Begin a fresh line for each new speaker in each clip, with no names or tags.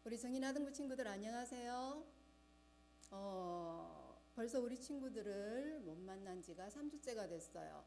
우리 정인아등부 친구들 안녕하세요. 벌써 우리 친구들을 못 만난 지가 3주째가 됐어요.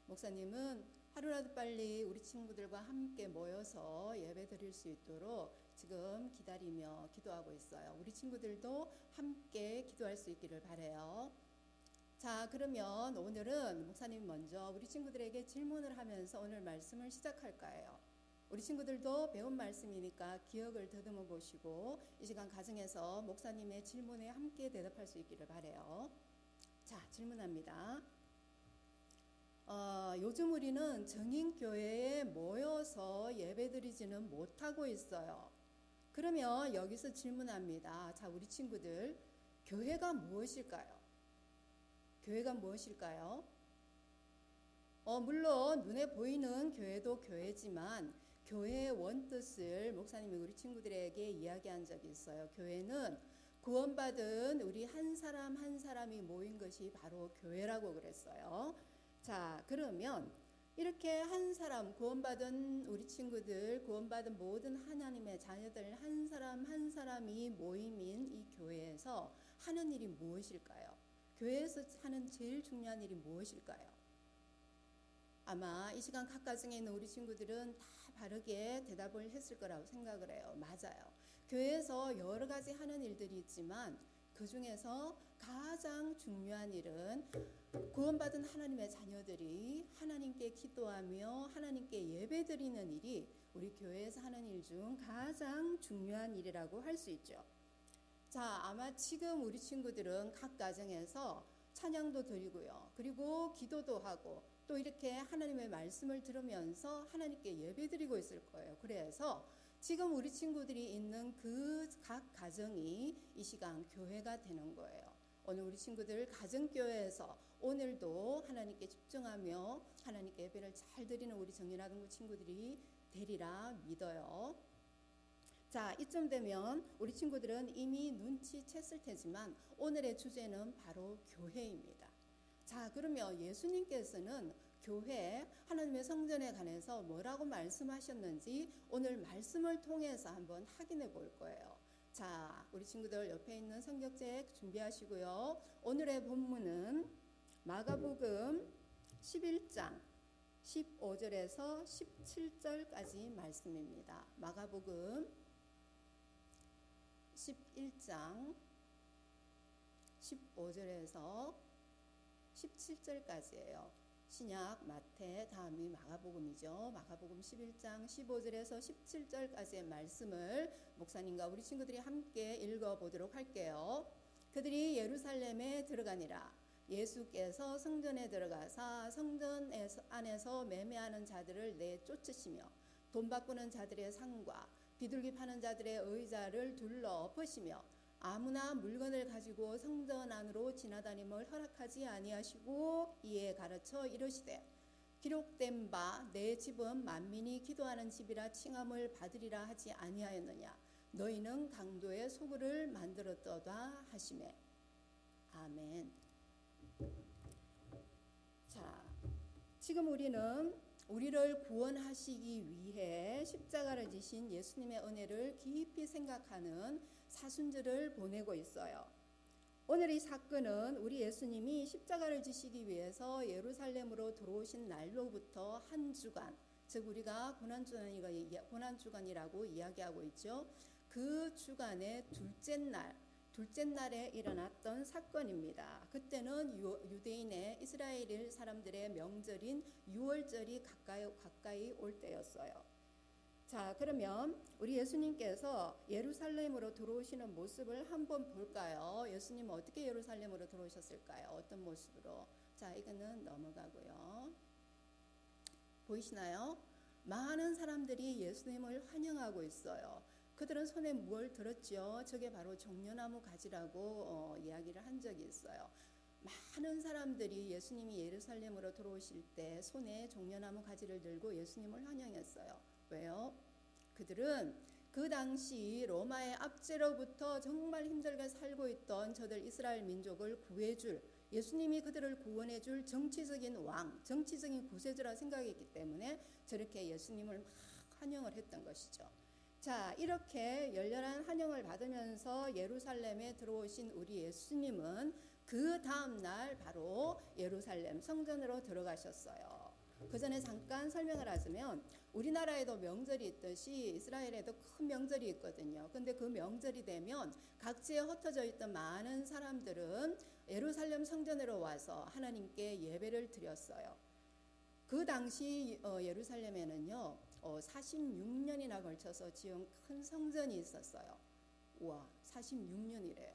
목사님은 하루라도 빨리 우리 친구들과 함께 모여서 예배 드릴 수 있도록 지금 기다리며 기도하고 있어요. 우리 친구들도 함께 기도할 수 있기를 바라요. 자, 그러면 오늘은 목사님 먼저 우리 친구들에게 질문을 하면서 오늘 말씀을 시작할 거예요. 우리 친구들도 배운 말씀이니까 기억을 더듬어 보시고 이 시간 가정에서 목사님의 질문에 함께 대답할 수 있기를 바라요. 자, 질문합니다. 요즘 우리는 정인교회에 모여서 예배드리지는 못하고 있어요. 그러면 여기서 질문합니다. 자, 우리 친구들, 교회가 무엇일까요? 교회가 무엇일까요? 물론 눈에 보이는 교회도 교회지만 교회의 원뜻을 목사님이 우리 친구들에게 이야기한 적이 있어요. 교회는 구원받은 우리 한 사람 한 사람이 모인 것이 바로 교회라고 그랬어요. 자, 그러면 이렇게 한 사람, 구원받은 우리 친구들, 구원받은 모든 하나님의 자녀들 한 사람 한 사람이 모임인 이 교회에서 하는 일이 무엇일까요? 교회에서 하는 제일 중요한 일이 무엇일까요? 아마 이 시간 각 가정에 있는 우리 친구들은 다 바르게 대답을 했을 거라고 생각을 해요. 맞아요. 교회에서 여러 가지 하는 일들이 있지만 그 중에서 가장 중요한 일은 구원받은 하나님의 자녀들이 하나님께 기도하며 하나님께 예배드리는 일이 우리 교회에서 하는 일 중 가장 중요한 일이라고 할 수 있죠. 자, 아마 지금 우리 친구들은 각 가정에서 찬양도 드리고요. 그리고 기도도 하고 또 이렇게 하나님의 말씀을 들으면서 하나님께 예배드리고 있을 거예요. 그래서 지금 우리 친구들이 있는 그 각 가정이 이 시간 교회가 되는 거예요. 오늘 우리 친구들 가정교회에서 오늘도 하나님께 집중하며 하나님께 예배를 잘 드리는 우리 정인아등부 친구들이 되리라 믿어요. 자, 이쯤 되면 우리 친구들은 이미 눈치챘을 테지만 오늘의 주제는 바로 교회입니다. 자, 그러면 예수님께서는 교회, 하나님의 성전에 관해서 뭐라고 말씀하셨는지 오늘 말씀을 통해서 한번 확인해 볼 거예요. 자, 우리 친구들 옆에 있는 성경책 준비하시고요. 오늘의 본문은 마가복음 11장 15절에서 17절까지 말씀입니다. 마가복음 11장 15절에서 17절까지예요. 신약, 마태, 다음이 마가복음이죠. 마가복음 11장 15절에서 17절까지의 말씀을 목사님과 우리 친구들이 함께 읽어보도록 할게요. 그들이 예루살렘에 들어가니라. 예수께서 성전에 들어가사 성전 안에서 매매하는 자들을 내쫓으시며 돈 바꾸는 자들의 상과 비둘기 파는 자들의 의자를 둘러 엎으시며 아무나 물건을 가지고 성전 안으로 지나다님을 허락하지 아니하시고 이에 가르쳐 이르시되 기록된 바 내 집은 만민이 기도하는 집이라 칭함을 받으리라 하지 아니하였느냐. 너희는 강도의 소굴을 만들었도다 하시매. 아멘. 자, 지금 우리는 우리를 구원하시기 위해 십자가를 지신 예수님의 은혜를 깊이 생각하는 사순절을 보내고 있어요. 오늘 이 사건은 우리 예수님이 십자가를 지시기 위해서 예루살렘으로 들어오신 날로부터 한 주간, 즉 우리가 고난주간이라고 이야기하고 있죠. 그 주간의 둘째 날에 일어났던 사건입니다. 그때는 유대인의 이스라엘 사람들의 명절인 유월절이 가까이 올 때였어요. 자, 그러면 우리 예수님께서 예루살렘으로 들어오시는 모습을 한번 볼까요? 예수님은 어떻게 예루살렘으로 들어오셨을까요? 어떤 모습으로? 자, 이거는 넘어가고요. 보이시나요? 많은 사람들이 예수님을 환영하고 있어요. 그들은 손에 뭘 들었죠? 저게 바로 종려나무 가지라고 이야기를 한 적이 있어요. 많은 사람들이 예수님이 예루살렘으로 들어오실 때 손에 종려나무 가지를 들고 예수님을 환영했어요. 왜요? 그들은 그 당시 로마의 압제로부터 정말 힘들게 살고 있던 저들 이스라엘 민족을 구해줄, 예수님이 그들을 구원해줄 정치적인 왕, 정치적인 구세주라 생각했기 때문에 저렇게 예수님을 막 환영을 했던 것이죠. 자, 이렇게 열렬한 환영을 받으면서 예루살렘에 들어오신 우리 예수님은 그 다음날 바로 예루살렘 성전으로 들어가셨어요. 그 전에 잠깐 설명을 하자면 우리나라에도 명절이 있듯이 이스라엘에도 큰 명절이 있거든요. 근데 그 명절이 되면 각지에 흩어져 있던 많은 사람들은 예루살렘 성전으로 와서 하나님께 예배를 드렸어요. 그 당시 예루살렘에는요 46년이나 걸쳐서 지은 큰 성전이 있었어요. 우와, 46년이래요.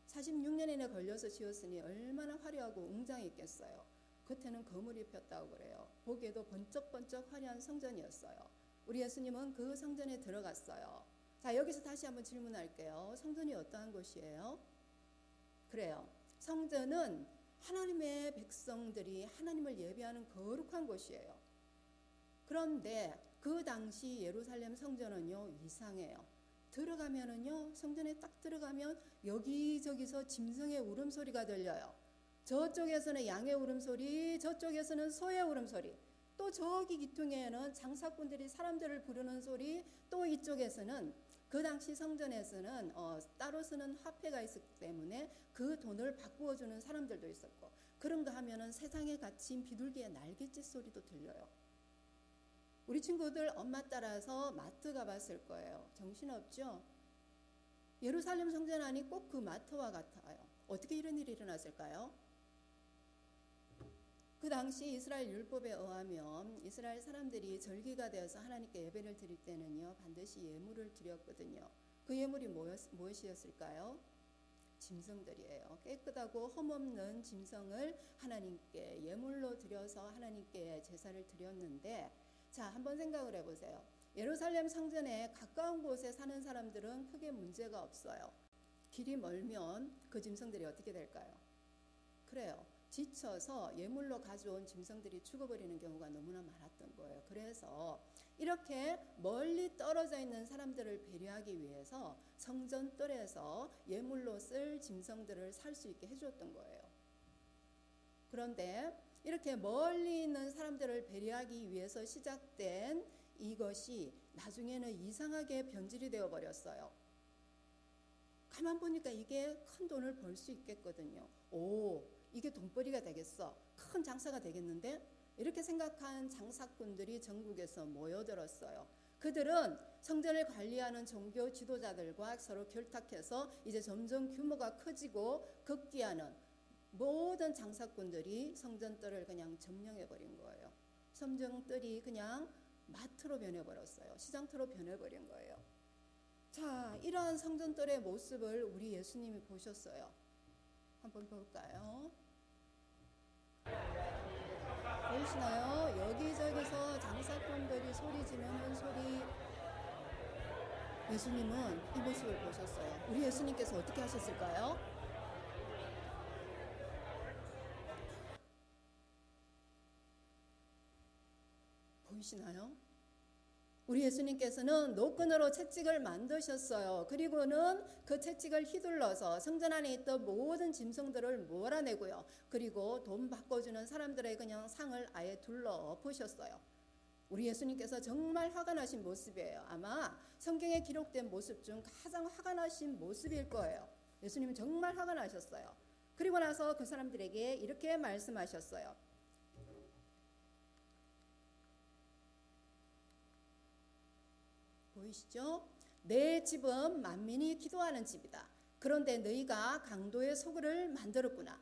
46년이나 걸려서 지었으니 얼마나 화려하고 웅장히 있겠어요. 겉에는 거물이 폈다고 그래요. 보기에도 번쩍번쩍 화려한 성전이었어요. 우리 예수님은 그 성전에 들어갔어요. 자, 여기서 다시 한번 질문할게요. 성전이 어떠한 곳이에요? 그래요. 성전은 하나님의 백성들이 하나님을 예배하는 거룩한 곳이에요. 그런데 그 당시 예루살렘 성전은요 이상해요. 들어가면은요 성전에 딱 들어가면 여기저기서 짐승의 울음소리가 들려요. 저쪽에서는 양의 울음소리, 저쪽에서는 소의 울음소리, 또 저기 기퉁에는 장사꾼들이 사람들을 부르는 소리, 또 이쪽에서는 그 당시 성전에서는 따로 쓰는 화폐가 있었기 때문에 그 돈을 바꾸어 주는 사람들도 있었고, 그런 거 하면은 세상에 갇힌 비둘기의 날갯짓 소리도 들려요. 우리 친구들 엄마 따라서 마트 가봤을 거예요. 정신없죠? 예루살렘 성전 안이 꼭 그 마트와 같아요. 어떻게 이런 일이 일어났을까요? 그 당시 이스라엘 율법에 의하면 이스라엘 사람들이 절기가 되어서 하나님께 예배를 드릴 때는요 반드시 예물을 드렸거든요. 그 예물이 무엇이었을까요? 짐승들이에요. 깨끗하고 흠없는 짐승을 하나님께 예물로 드려서 하나님께 제사를 드렸는데, 자, 한번 생각을 해보세요. 예루살렘 성전에 가까운 곳에 사는 사람들은 크게 문제가 없어요. 길이 멀면 그 짐승들이 어떻게 될까요? 그래요. 지쳐서 예물로 가져온 짐승들이 죽어버리는 경우가 너무나 많았던 거예요. 그래서 이렇게 멀리 떨어져 있는 사람들을 배려하기 위해서 성전뜰에서 예물로 쓸 짐승들을 살 수 있게 해주었던 거예요. 그런데 이렇게 멀리 있는 사람들을 배려하기 위해서 시작된 이것이 나중에는 이상하게 변질이 되어 버렸어요. 가만 보니까 이게 큰 돈을 벌 수 있겠거든요. 오, 이게 돈벌이가 되겠어. 큰 장사가 되겠는데? 이렇게 생각한 장사꾼들이 전국에서 모여들었어요. 그들은 성전을 관리하는 종교 지도자들과 서로 결탁해서 이제 점점 규모가 커지고 급기야는 모든 장사꾼들이 성전뜰을 그냥 점령해버린 거예요. 성전뜰이 그냥 마트로 변해버렸어요. 시장터로 변해버린 거예요. 자, 이러한 성전뜰의 모습을 우리 예수님이 보셨어요. 한번 볼까요? 보이시나요? 여기저기서 장사꾼들이 소리 지르는 소리. 예수님은 이 모습을 보셨어요. 우리 예수님께서 어떻게 하셨을까요? 보이시나요? 우리 예수님께서는 노끈으로 채찍을 만드셨어요. 그리고는 그 채찍을 휘둘러서 성전 안에 있던 모든 짐승들을 몰아내고요. 그리고 돈 바꿔주는 사람들의 그냥 상을 아예 둘러엎으셨어요. 우리 예수님께서 정말 화가 나신 모습이에요. 아마 성경에 기록된 모습 중 가장 화가 나신 모습일 거예요. 예수님은 정말 화가 나셨어요. 그리고 나서 그 사람들에게 이렇게 말씀하셨어요. 보이시죠? 내 집은 만민이 기도하는 집이다. 그런데 너희가 강도의 소굴을 만들었구나.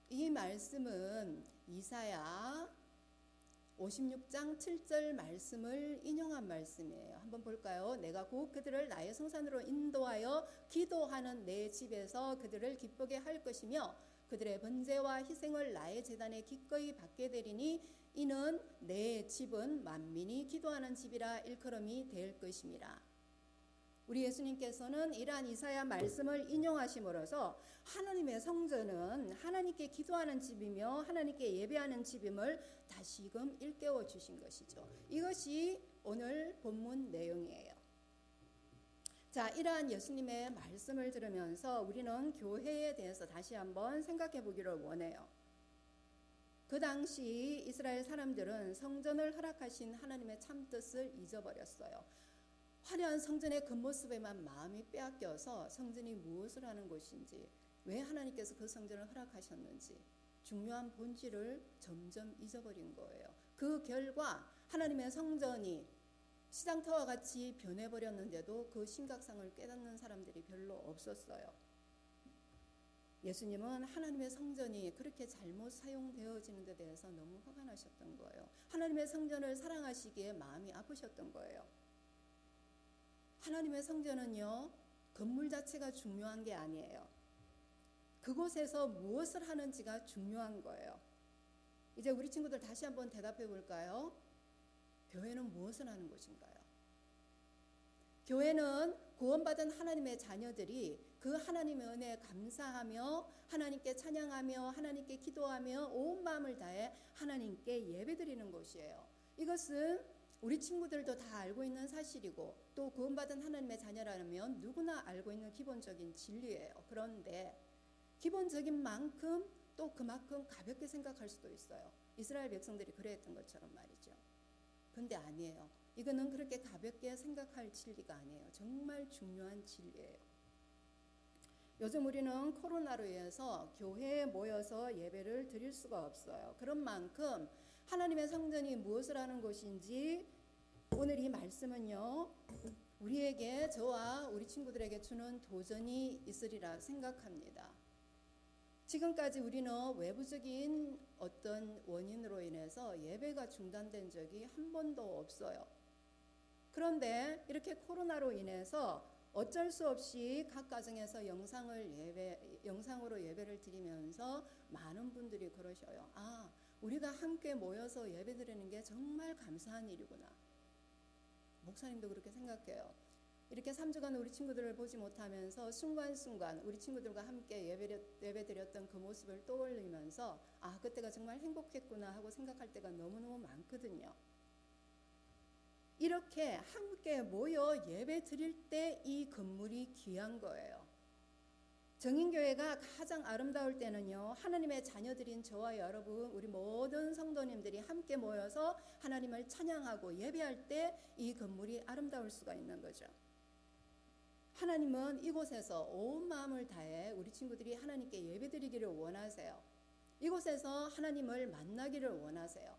이 말씀은 이사야 56장 7절 말씀을 인용한 말씀이에요. 한번 볼까요? 내가 곧 그들을 나의 성산으로 인도하여 기도하는 내 집에서 그들을 기쁘게 할 것이며 그들의 번제와 희생을 나의 제단에 기꺼이 받게 되리니 이는 내 집은 만민이 기도하는 집이라 일컬음이 될 것임이라. 우리 예수님께서는 이러한 이사야 말씀을 인용하심으로써 하나님의 성전은 하나님께 기도하는 집이며 하나님께 예배하는 집임을 다시금 일깨워 주신 것이죠. 이것이 오늘 본문 내용이에요. 자, 이러한 예수님의 말씀을 들으면서 우리는 교회에 대해서 다시 한번 생각해 보기를 원해요. 그 당시 이스라엘 사람들은 성전을 허락하신 하나님의 참뜻을 잊어버렸어요. 화려한 성전의 겉모습에만 마음이 빼앗겨서 성전이 무엇을 하는 곳인지, 왜 하나님께서 그 성전을 허락하셨는지 중요한 본질을 점점 잊어버린 거예요. 그 결과 하나님의 성전이 시장터와 같이 변해버렸는데도 그 심각성을 깨닫는 사람들이 별로 없었어요. 예수님은 하나님의 성전이 그렇게 잘못 사용되어지는 데 대해서 너무 화가 나셨던 거예요. 하나님의 성전을 사랑하시기에 마음이 아프셨던 거예요. 하나님의 성전은요, 건물 자체가 중요한 게 아니에요. 그곳에서 무엇을 하는지가 중요한 거예요. 이제 우리 친구들 다시 한번 대답해 볼까요? 교회는 무엇을 하는 곳인가요? 교회는 구원받은 하나님의 자녀들이 그 하나님의 은혜에 감사하며 하나님께 찬양하며 하나님께 기도하며 온 마음을 다해 하나님께 예배드리는 곳이에요. 이것은 우리 친구들도 다 알고 있는 사실이고 또 구원받은 하나님의 자녀라면 누구나 알고 있는 기본적인 진리예요. 그런데 기본적인 만큼 또 그만큼 가볍게 생각할 수도 있어요. 이스라엘 백성들이 그랬던 것처럼 말이죠. 근데 아니에요. 이거는 그렇게 가볍게 생각할 진리가 아니에요. 정말 중요한 진리예요. 요즘 우리는 코로나로 인해서 교회에 모여서 예배를 드릴 수가 없어요. 그런 만큼 하나님의 성전이 무엇을 하는 곳인지 오늘 이 말씀은요, 우리에게, 저와 우리 친구들에게 주는 도전이 있으리라 생각합니다. 지금까지 우리는 외부적인 어떤 원인으로 인해서 예배가 중단된 적이 한 번도 없어요. 그런데 이렇게 코로나로 인해서 어쩔 수 없이 각 가정에서 영상으로 예배를 드리면서 많은 분들이 그러셔요. 아, 우리가 함께 모여서 예배 드리는 게 정말 감사한 일이구나. 목사님도 그렇게 생각해요. 이렇게 3주간 우리 친구들을 보지 못하면서 순간순간 우리 친구들과 함께 예배 드렸던 그 모습을 떠올리면서 아, 그때가 정말 행복했구나 하고 생각할 때가 너무너무 많거든요. 이렇게 함께 모여 예배 드릴 때 이 건물이 귀한 거예요. 정인교회가 가장 아름다울 때는요, 하나님의 자녀들인 저와 여러분, 우리 모든 성도님들이 함께 모여서 하나님을 찬양하고 예배할 때 이 건물이 아름다울 수가 있는 거죠. 하나님은 이곳에서 온 마음을 다해 우리 친구들이 하나님께 예배드리기를 원하세요. 이곳에서 하나님을 만나기를 원하세요.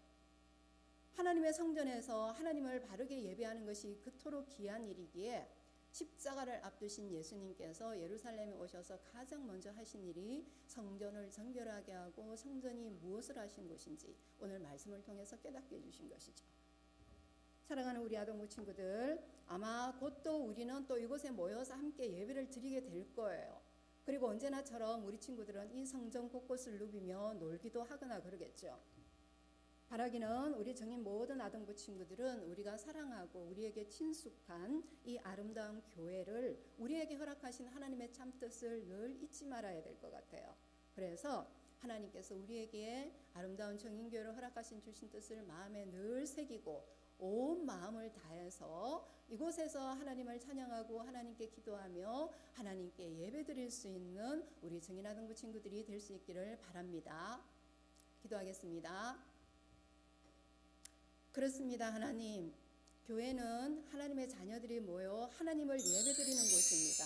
하나님의 성전에서 하나님을 바르게 예배하는 것이 그토록 귀한 일이기에 십자가를 앞두신 예수님께서 예루살렘에 오셔서 가장 먼저 하신 일이 성전을 정결하게 하고 성전이 무엇을 하신 것인지 오늘 말씀을 통해서 깨닫게 해주신 것이죠. 사랑하는 우리 아동부 친구들, 아마 곧 또 우리는 또 이곳에 모여서 함께 예배를 드리게 될 거예요. 그리고 언제나처럼 우리 친구들은 이 성전 곳곳을 누비며 놀기도 하거나 그러겠죠. 바라기는 우리 정인 모든 아동부 친구들은 우리가 사랑하고 우리에게 친숙한 이 아름다운 교회를, 우리에게 허락하신 하나님의 참뜻을 늘 잊지 말아야 될 것 같아요. 그래서 하나님께서 우리에게 아름다운 정인교회를 허락하신 주신 뜻을 마음에 늘 새기고 온 마음을 다해서 이곳에서 하나님을 찬양하고 하나님께 기도하며 하나님께 예배드릴 수 있는 우리 정인 아동부 친구들이 될 수 있기를 바랍니다. 기도하겠습니다. 그렇습니다. 하나님, 교회는 하나님의 자녀들이 모여 하나님을 예배드리는 곳입니다.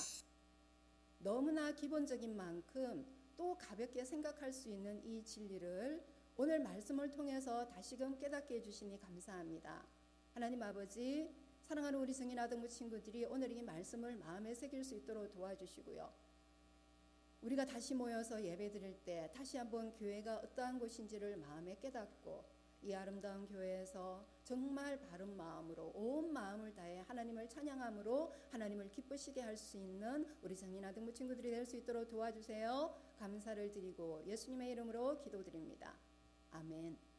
너무나 기본적인 만큼 또 가볍게 생각할 수 있는 이 진리를 오늘 말씀을 통해서 다시금 깨닫게 해주시니 감사합니다. 하나님 아버지, 사랑하는 우리 성인 아동부 친구들이 오늘 이 말씀을 마음에 새길 수 있도록 도와주시고요. 우리가 다시 모여서 예배드릴 때 다시 한번 교회가 어떠한 곳인지를 마음에 깨닫고 이 아름다운 교회에서 정말 바른 마음으로 온 마음을 다해 하나님을 찬양함으로 하나님을 기쁘시게 할 수 있는 우리 성인 아동부 친구들이 될 수 있도록 도와주세요. 감사를 드리고 예수님의 이름으로 기도드립니다. 아멘.